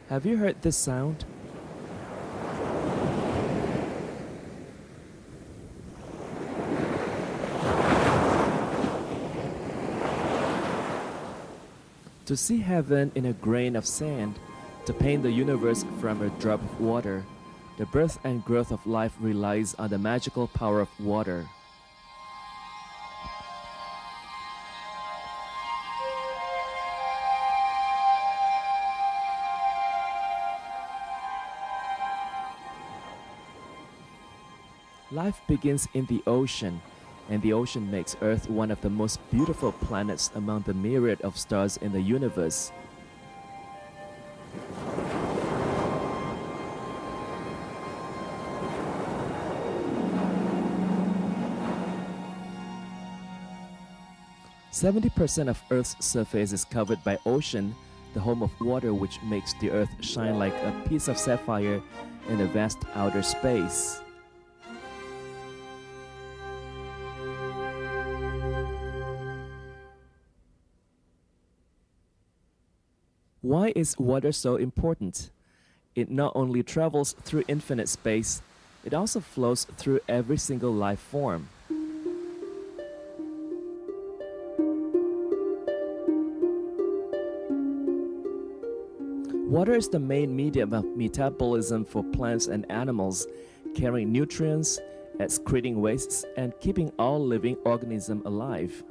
Have you heard this sound? To see heaven in a grain of sand, to paint the universe from a drop of water, the birth and growth of life relies on the magical power of water. Life begins in the ocean, and the ocean makes Earth one of the most beautiful planets among the myriad of stars in the universe. "70% of Earth's surface is covered by ocean, the home of water which makes the Earth shine like a piece of sapphire in a vast outer space." Why is water so important? It not only travels through infinite space, it also flows through every single life form. Water is the main medium of metabolism for plants and animals, carrying nutrients, excreting wastes, and keeping all living organisms alive.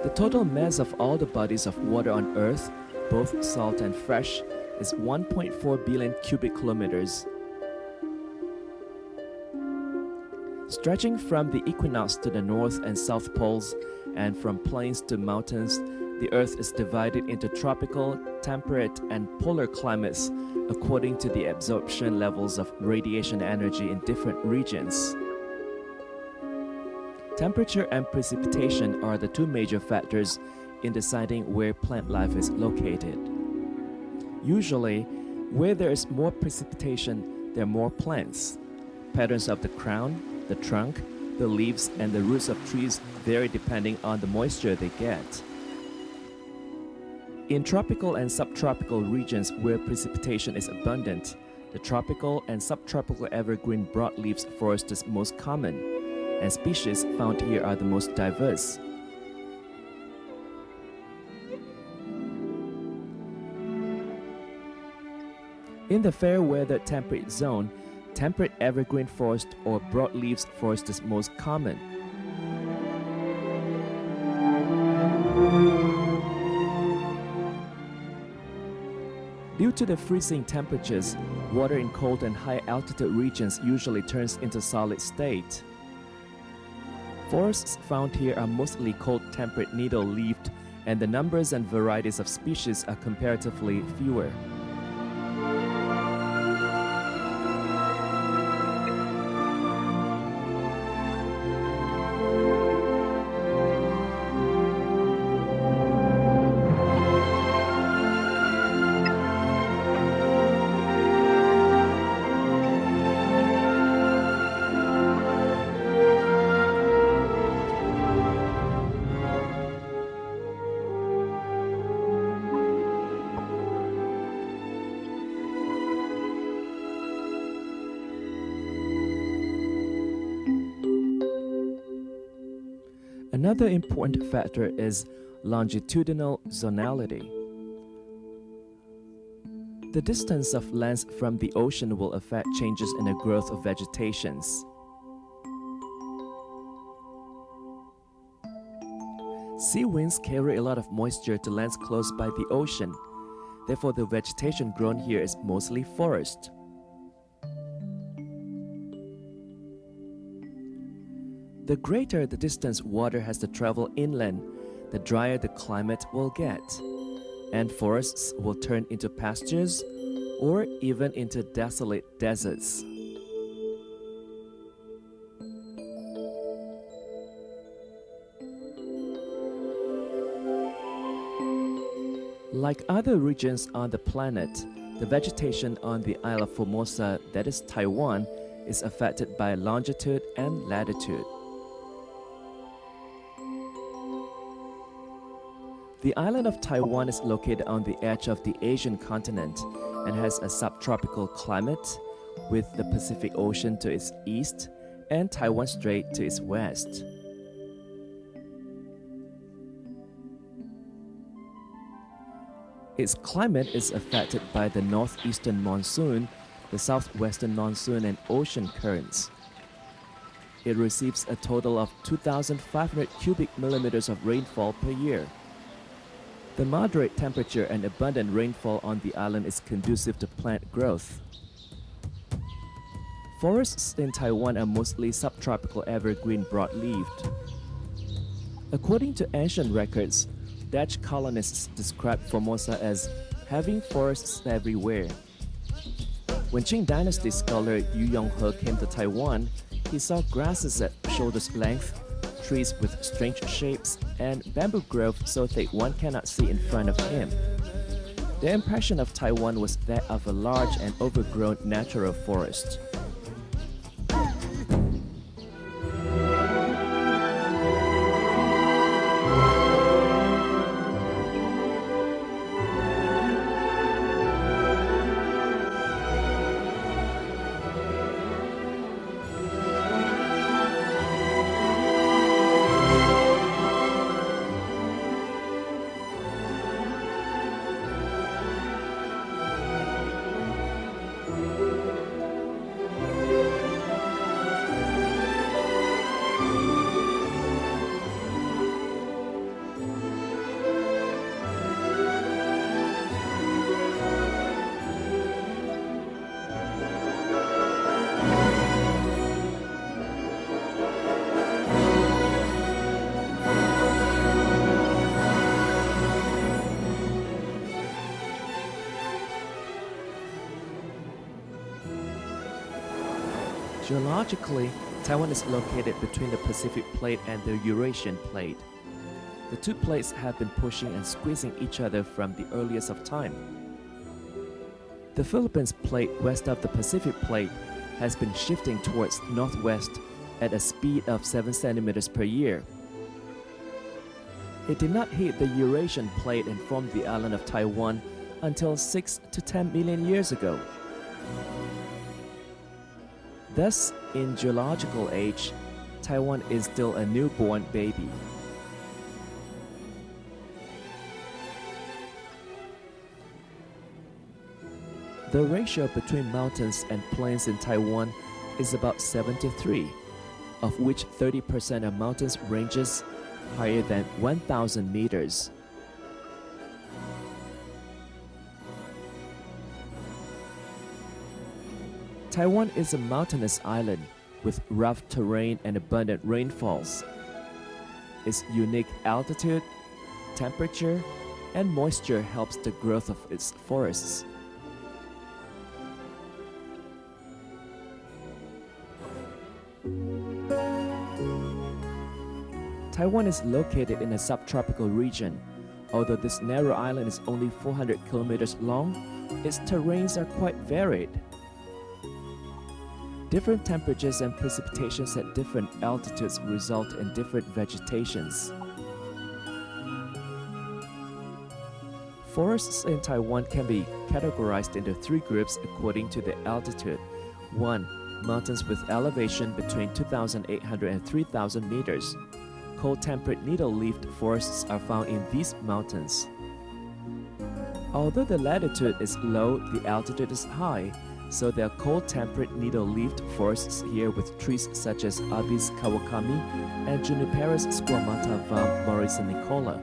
The total mass of all the bodies of water on Earth, both salt and fresh, is 1.4 billion cubic kilometers. Stretching from the equinox to the north and south poles, and from plains to mountains, the Earth is divided into tropical, temperate, and polar climates according to the absorption levels of radiation energy in different regions. Temperature and precipitation are the two major factors in deciding where plant life is located. Usually, where there is more precipitation, there are more plants. Patterns of the crown, the trunk, the leaves, and the roots of trees vary depending on the moisture they get. In tropical and subtropical regions where precipitation is abundant, the tropical and subtropical evergreen broadleaf forest is most common, and species found here are the most diverse. In the fair-weather temperate zone, temperate evergreen forest or broadleaf forest is most common. Due to the freezing temperatures, water in cold and high altitude regions usually turns into solid state. Forests found here are mostly cold temperate needle-leaved, and the numbers and varieties of species are comparatively fewer. Another important factor is longitudinal zonality. The distance of lands from the ocean will affect changes in the growth of vegetations. Sea winds carry a lot of moisture to lands close by the ocean. Therefore, the vegetation grown here is mostly forest. The greater the distance water has to travel inland, the drier the climate will get, and forests will turn into pastures or even into desolate deserts. Like other regions on the planet, The vegetation on the Isle of Formosa, that is Taiwan, is affected by longitude and latitude. The island of Taiwan is located on the edge of the Asian continent and has a subtropical climate with the Pacific Ocean to its east and Taiwan Strait to its west. Its climate is affected by the northeastern monsoon, the southwestern monsoon, and ocean currents. It receives a total of 2,500 cubic millimeters of rainfall per year. The moderate temperature and abundant rainfall on the island is conducive to plant growth. Forests in Taiwan are mostly subtropical evergreen broadleaved. According to ancient records, Dutch colonists described Formosa as having forests everywhere. When Qing Dynasty scholar Yu Yonghe came to Taiwan, he saw grasses at shoulder's length, trees with strange shapes, and bamboo grove so thick one cannot see in front of him. The impression of Taiwan was that of a large and overgrown natural forest. Geologically, Taiwan is located between the Pacific Plate and the Eurasian Plate. The two plates have been pushing and squeezing each other from the earliest of time. The Philippines Plate west of the Pacific Plate has been shifting towards northwest at a speed of 7 centimeters per year. It did not hit the Eurasian Plate and form the island of Taiwan until 6 to 10 million years ago. Thus, in geological age, Taiwan is still a newborn baby. The ratio between mountains and plains in Taiwan is about 7:3, of which 30% of mountains ranges higher than 1,000 meters. Taiwan is a mountainous island with rough terrain and abundant rainfalls. Its unique altitude, temperature, and moisture helps the growth of its forests. Taiwan is located in a subtropical region. Although this narrow island is only 400 kilometers long, its terrains are quite varied. Different temperatures and precipitations at different altitudes result in different vegetations. Forests in Taiwan can be categorized into 3 groups according to the altitude. 1. Mountains with elevation between 2,800 and 3,000 meters. Cold-temperate needle-leaved forests are found in these mountains. Although the latitude is low, the altitude is high, so there are cold-temperate needle-leaved forests here with trees such as Abies kawakami and Juniperus squamata var morrisonicola.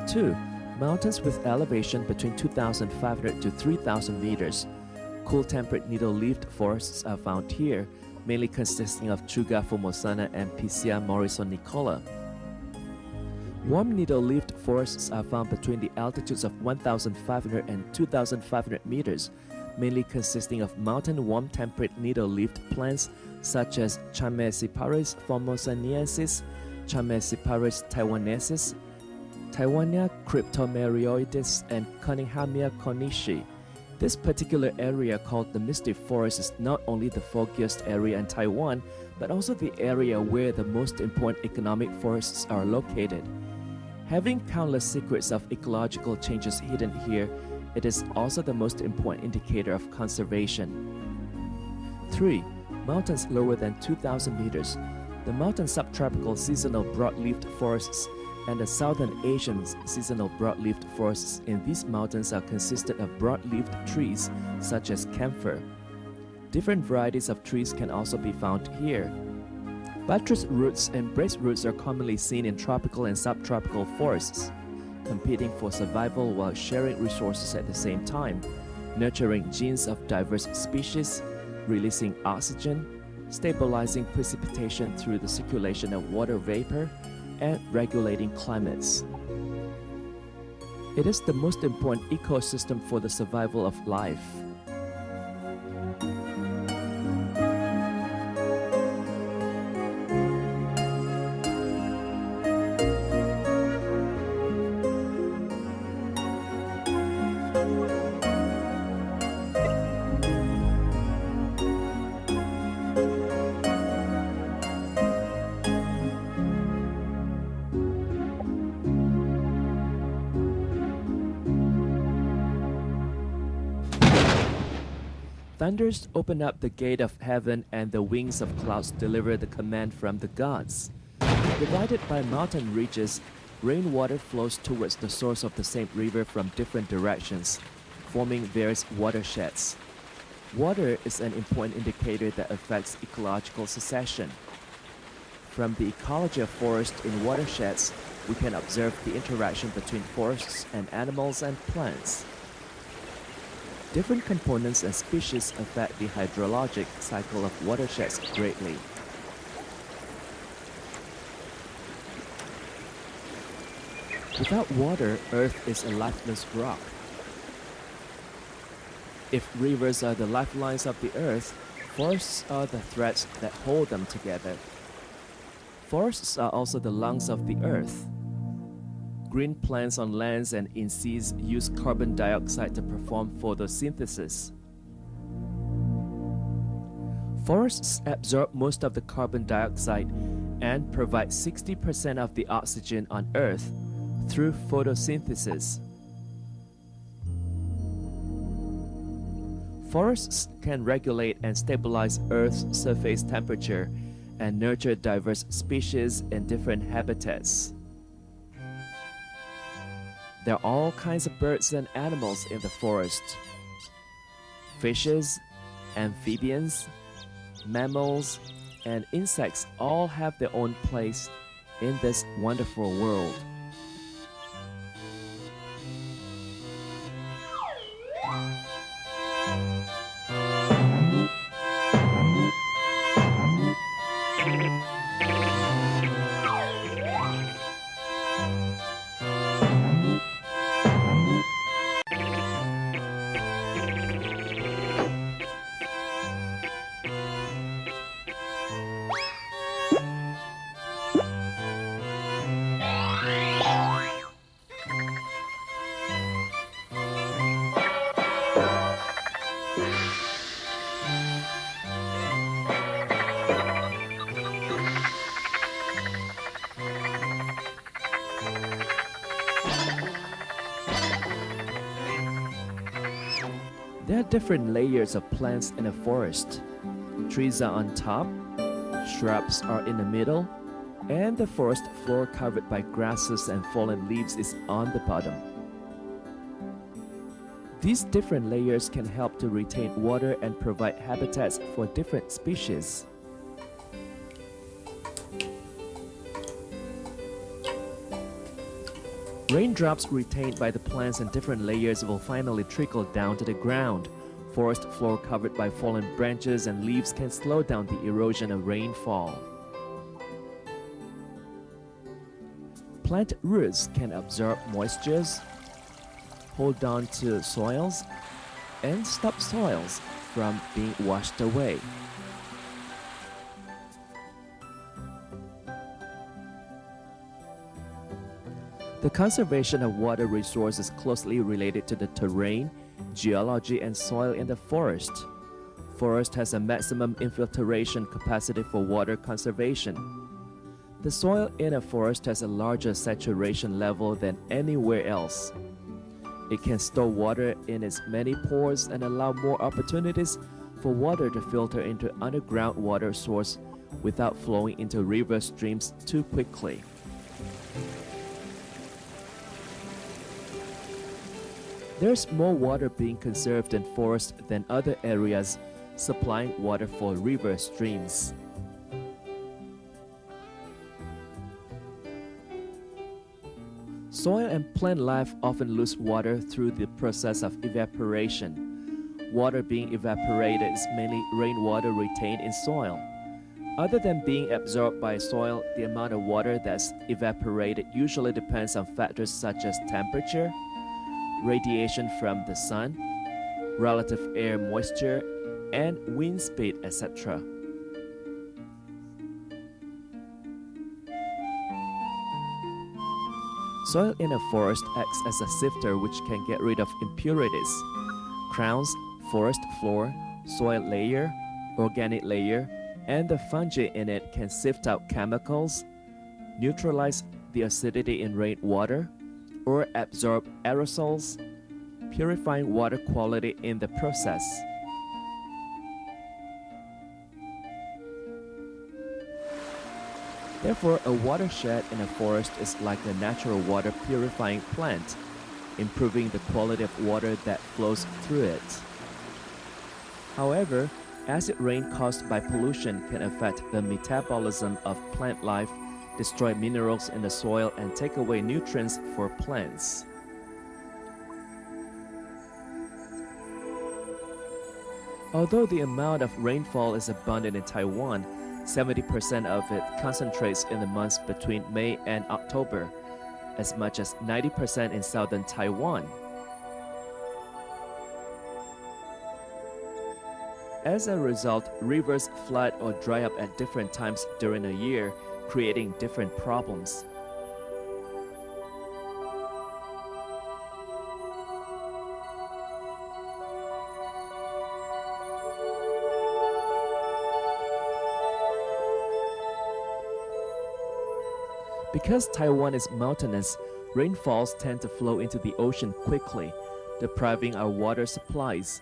2. Mountains with elevation between 2,500 to 3,000 meters. Cool-temperate needle-leaved forests are found here, mainly consisting of Tsuga formosana and Picea morrisonicola. Warm needle-leaved forests are found between the altitudes of 1,500 and 2,500 meters, mainly consisting of mountain warm-temperate needle-leaved plants such as Chameciparis formosaniensis, Chameciparis taiwanensis, Taiwania cryptomerioides and Cunninghamia cornishi. This particular area called the Misty Forest is not only the foggiest area in Taiwan, but also the area where the most important economic forests are located. Having countless secrets of ecological changes hidden here, it is also the most important indicator of conservation. 3. Mountains lower than 2,000 meters. The mountain subtropical seasonal broadleafed forests and the Southern Asian seasonal broadleafed forests in these mountains are consisted of broadleafed trees such as camphor. Different varieties of trees can also be found here. Buttress roots and brace roots are commonly seen in tropical and subtropical forests, competing for survival while sharing resources at the same time, nurturing genes of diverse species, releasing oxygen, stabilizing precipitation through the circulation of water vapor, and regulating climates. It is the most important ecosystem for the survival of life. Thunders open up the gate of heaven and the wings of clouds deliver the command from the gods. Divided by mountain ridges, rainwater flows towards the source of the same river from different directions, forming various watersheds. Water is an important indicator that affects ecological succession. From the ecology of forests in watersheds, we can observe the interaction between forests and animals and plants. Different components and species affect the hydrologic cycle of watersheds greatly. Without water, Earth is a lifeless rock. If rivers are the lifelines of the Earth, forests are the threads that hold them together. Forests are also the lungs of the Earth. Green plants on lands and in seas use carbon dioxide to perform photosynthesis. Forests absorb most of the carbon dioxide and provide 60% of the oxygen on Earth through photosynthesis. Forests can regulate and stabilize Earth's surface temperature and nurture diverse species in different habitats. There are all kinds of birds and animals in the forest. Fishes, amphibians, mammals, and insects all have their own place in this wonderful world. There are different layers of plants in a forest. Trees are on top, shrubs are in the middle, and the forest floor covered by grasses and fallen leaves is on the bottom. These different layers can help to retain water and provide habitats for different species. Raindrops retained by the plants in different layers will finally trickle down to the ground. Forest floor covered by fallen branches and leaves can slow down the erosion of rainfall. Plant roots can absorb moistures, hold on to soils, and stop soils from being washed away. The conservation of water resources is closely related to the terrain, geology, and soil in the forest. Forest has a maximum infiltration capacity for water conservation. The soil in a forest has a larger saturation level than anywhere else. It can store water in its many pores and allow more opportunities for water to filter into underground water source without flowing into river streams too quickly. There's more water being conserved in forests than other areas, supplying water for river streams. Soil and plant life often lose water through the process of evaporation. Water being evaporated is mainly rainwater retained in soil. Other than being absorbed by soil, the amount of water that's evaporated usually depends on factors such as temperature, radiation from the sun, relative air moisture, and wind speed, etc. Soil in a forest acts as a sifter which can get rid of impurities. Crowns, forest floor, soil layer, organic layer, and the fungi in it can sift out chemicals, neutralize the acidity in rainwater, or absorb aerosols, purifying water quality in the process. Therefore, a watershed in a forest is like a natural water purifying plant, improving the quality of water that flows through it. However, acid rain caused by pollution can affect the metabolism of plant life, destroy minerals in the soil, and take away nutrients for plants. Although the amount of rainfall is abundant in Taiwan, 70% of it concentrates in the months between May and October, as much as 90% in southern Taiwan. As a result, rivers flood or dry up at different times during a year, creating different problems. Because Taiwan is mountainous, rainfalls tend to flow into the ocean quickly, depriving our water supplies.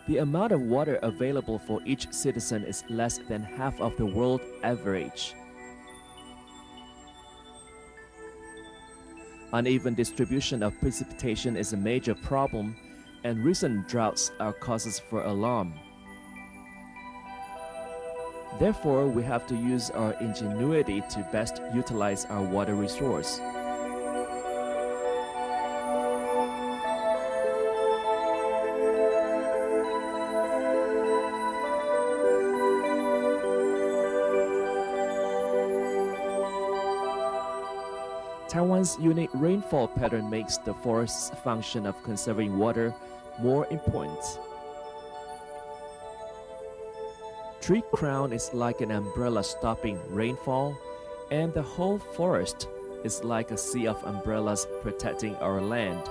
The amount of water available for each citizen is less than half of the world average. Uneven distribution of precipitation is a major problem, and recent droughts are causes for alarm. Therefore, we have to use our ingenuity to best utilize our water resource. Taiwan's unique rainfall pattern makes the forest's function of conserving water more important. Tree crown is like an umbrella stopping rainfall, and the whole forest is like a sea of umbrellas protecting our land.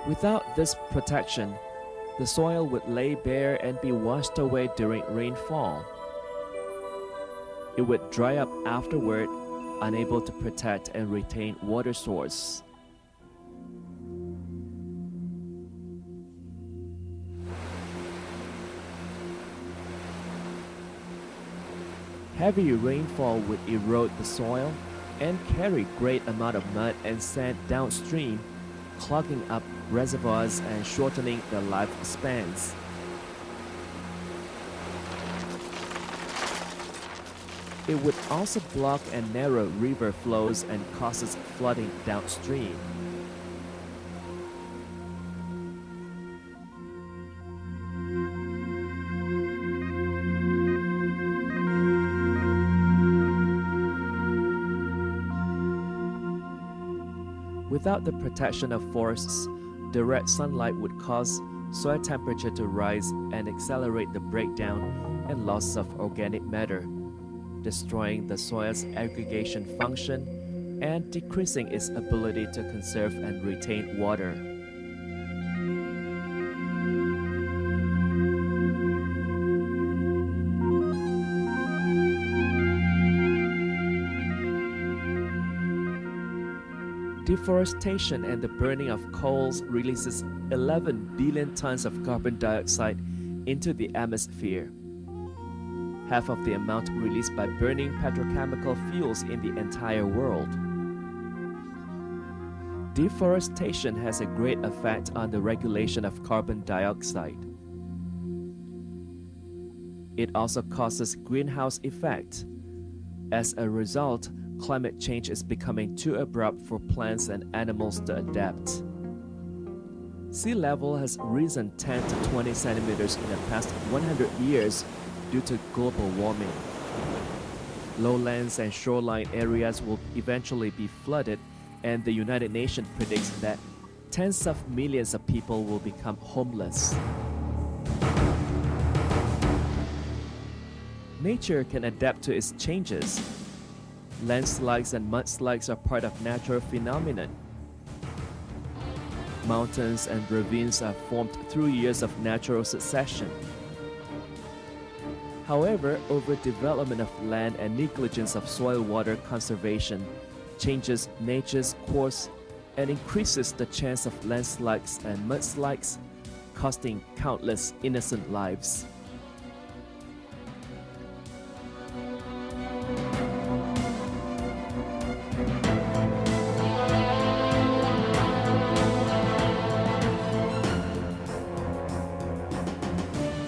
Without this protection, the soil would lay bare and be washed away during rainfall. It would dry up afterward, unable to protect and retain water source. Heavy rainfall would erode the soil and carry great amount of mud and sand downstream, clogging up reservoirs and shortening the lifespans. It would also block and narrow river flows and causes flooding downstream. Without the protection of forests, direct sunlight would cause soil temperature to rise and accelerate the breakdown and loss of organic matter, destroying the soil's aggregation function and decreasing its ability to conserve and retain water. Deforestation and the burning of coals releases 11 billion tons of carbon dioxide into the atmosphere, half of the amount released by burning petrochemical fuels in the entire world. Deforestation has a great effect on the regulation of carbon dioxide. It also causes greenhouse effect. As a result, climate change is becoming too abrupt for plants and animals to adapt. Sea level has risen 10 to 20 centimeters in the past 100 years due to global warming. Lowlands and shoreline areas will eventually be flooded, and the United Nations predicts that tens of millions of people will become homeless. Nature can adapt to its changes. Landslides and mudslides are part of natural phenomenon. Mountains and ravines are formed through years of natural succession. However, overdevelopment of land and negligence of soil water conservation changes nature's course and increases the chance of landslides and mudslides, costing countless innocent lives.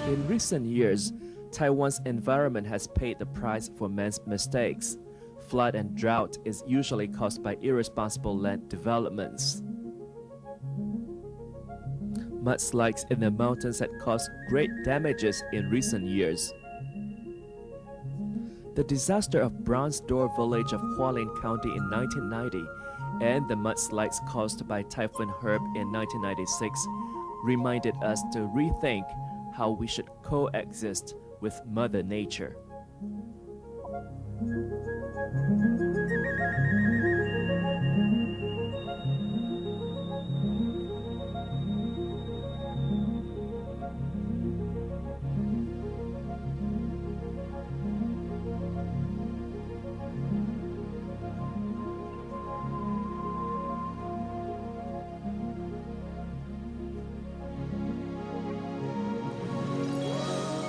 In recent years, Taiwan's environment has paid the price for man's mistakes. Flood and drought is usually caused by irresponsible land developments. Mudslides in the mountains had caused great damages in recent years. The disaster of Bronze Door village of Hualien County in 1990 and the mudslides caused by Typhoon Herb in 1996 reminded us to rethink how we should coexist with Mother Nature.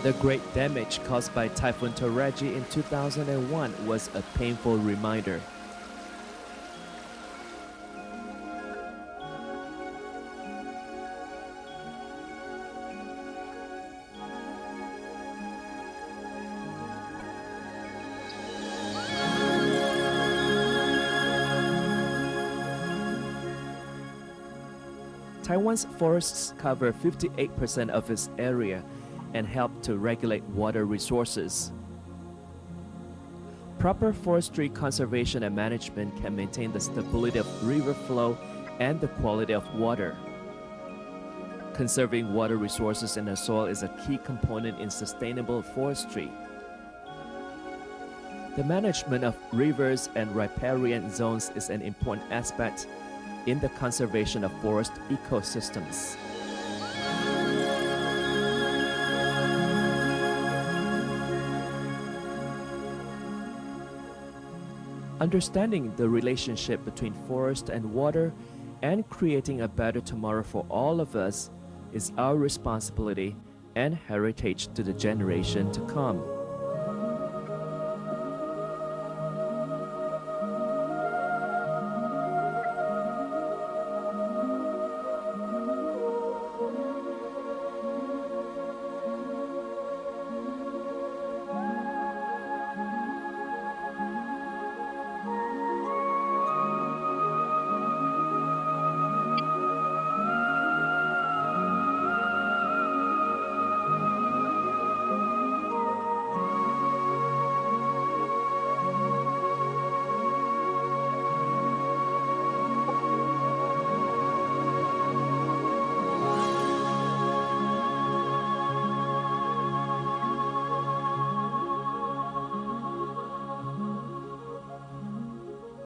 The great damage caused by Typhoon Toraji in 2001 was a painful reminder. Taiwan's forests cover 58% of its area and help to regulate water resources. Proper forestry conservation and management can maintain the stability of river flow and the quality of water. Conserving water resources in the soil is a key component in sustainable forestry. The management of rivers and riparian zones is an important aspect in the conservation of forest ecosystems. Understanding the relationship between forest and water and creating a better tomorrow for all of us is our responsibility and heritage to the generation to come.